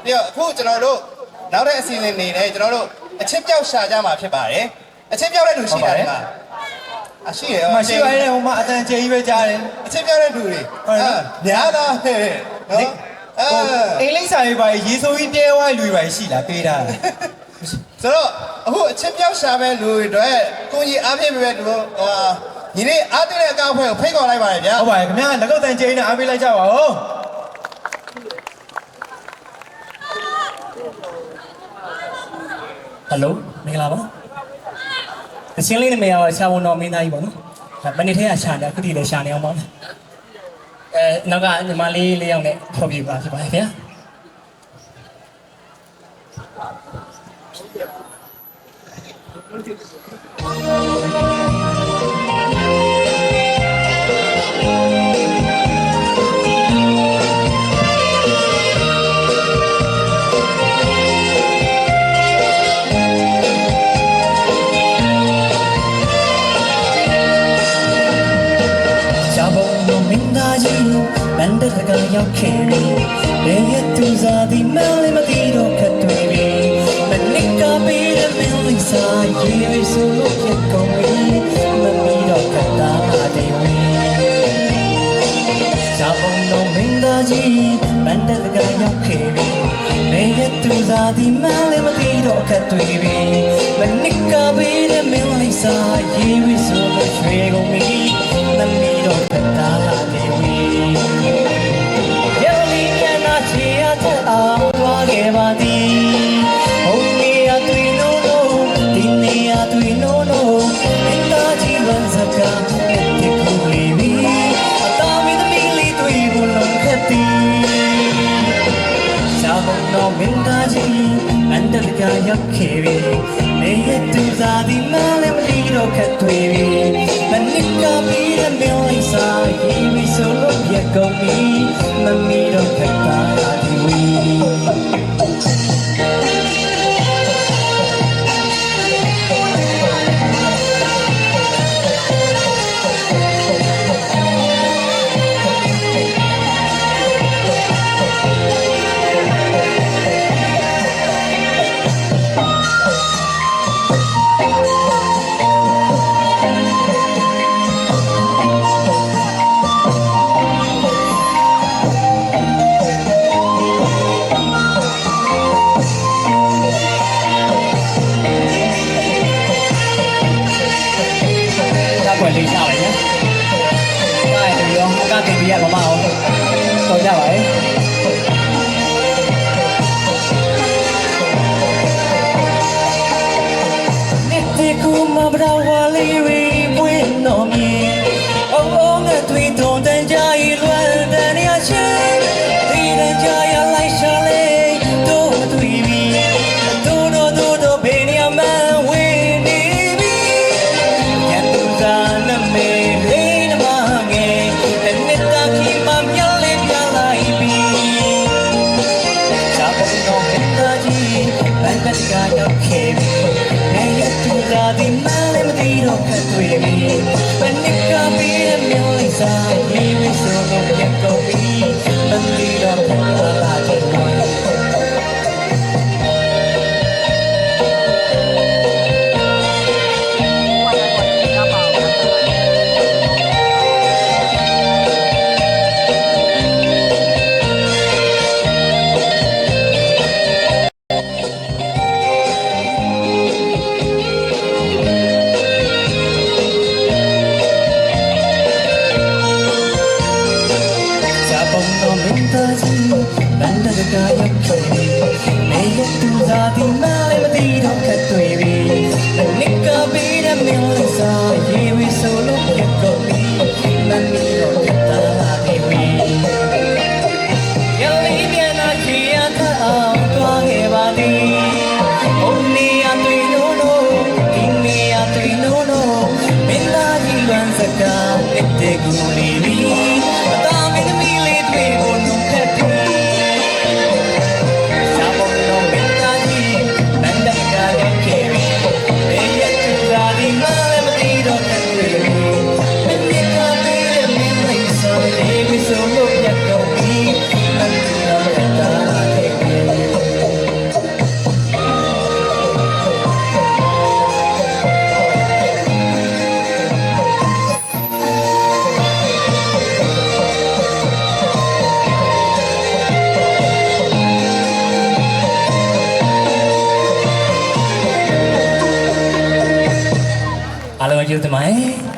ပြီးတော့အခုကျွန်တော်တို့နောက်တဲ့အစီအစဉ်နေနဲ့ကျွန်တော်တို့အချစ်ပြောက်ရှာကြမှာဖြစ်ပါတယ်အချစ်ပြောက်တဲ့လူရှိတာလေရှိရအောင်မရှိပါနဲ့ဟိုမှာအတန်ကျေကြီးပဲကြားတယ်အချစ်ပြောက်တဲ့လူတွေများသားဟဲ့နော်အိမ်လိမ့်စာရေးပါရေးစိုးကြီးတဲဝိုင်းလူတွေပါရှိလားပေးတာဆိုတော့အခုအချစ်ပြောက်ရှာမဲ့လူတွေအတွက်ကိုကြီးအားဖြည့်ပေးတဲ့လူညီလေးအားတင်းတဲ့အကောက်ဖွဲ့ကိုဖိတ်ခေါ်လိုက်ပါတယ်ဗျာဟုတ်ပါတယ်ခင်ဗျာငကုတ်တန်ကျေကြီးနဲ့အားပေးလိုက်ကြပါဦးဟယ်လိုမင်္ဂလာပါအချင်းလေးနာမည်ကရှာဝန်တော်မင်းသားကြီးပေါ့နော်မနေ့ထဲကရှာတယ်အခုထိလည်းရှာနေအောင်ပါနောက်ကညီမလေး၄ယောက်နဲ့ခေါ်ပြပါဖြစ်ပါတယ်ခင်ဗျာဘန်ဒကကရောက်ခဲ့ပြီဘယ်ရသူစားဒီမဲလေးမတီးတော့ခတ်တွေ့ပြီမနစ်ကပေးတဲ့မင်းလေးစားရေးဆိုလို့ဖြစ်ကုန်ပြီမမီတော့ခတ်တာတဲ့ဝီဇာဘုံလုံးမင်းသားကြီးဘန်ဒကကရောက်ခဲ့ပြီဘယ်ရသူစားဒီမဲလေးမတီးတော့ခတ်တွေ့ပြီမနစ်ကပေးတဲ့မင်းလေးစားရေးဆိုလို့ရွှေကုန်ပြီမမီတော့ခတ်တာတဲ့ဝီအောင်သွားခဲ့ပါသည်ဟိုနေရာတွေလို့ဒီနေရာတွေလို့မင်းသားကြီးဝန်စကားတဲ့ကူလေးပြီအတော်မီသမီးလေးတွေကိုလုံးခတ်သည်စာဘုံတော်မင်းသားကြီးအန်တလကရောက်ခဲ့ပြီနေရသူစားဒီမလည်းမလီတော့ခတ်တွေ့ပြီမနစ်ကပြီးတဲ့မင်းလေးစားရေးပြီးဆိုလို့ပြကုန်ပြီမမီတော့ခတ်တာလေးရှာပါရဲ့။ဒါရရောအကတင်ပြရမမအောင်တော်ကြပါရဲ့။နေ့တကူမဘရာဝလေးဝီပွင့်တော်မီအော်အော်ငါတွေ့တုံးတန်ကြရီလွယ်တဲ့နေရာချင်းဒီတဲ့ကြရလိုက်ရှာလေတို့မတွေ့ပြီတို့ဘေးနေရာမှဝေးနေပြီရန်သူကမေလေးနမငယ်တဲ့နှစ်တခီမမြလေးပြလိုက်ပြီစာပုံတော်မင်းသားကြီးဘန်ကတ်ကရောက်ခဲ့ပြီနေရတူလာဒီမလေးမတီးတော့ခတ်တွေ့ပြီဘယ်နှစ်ကပြီးတဲ့မျိုးလေးစားရေးဝဆိုတော့ပြတ်ကုန်ပြီမတီးတော့ခတ်လာတဲ့ အားလုံးကျေးဇူးတင်ပါတယ်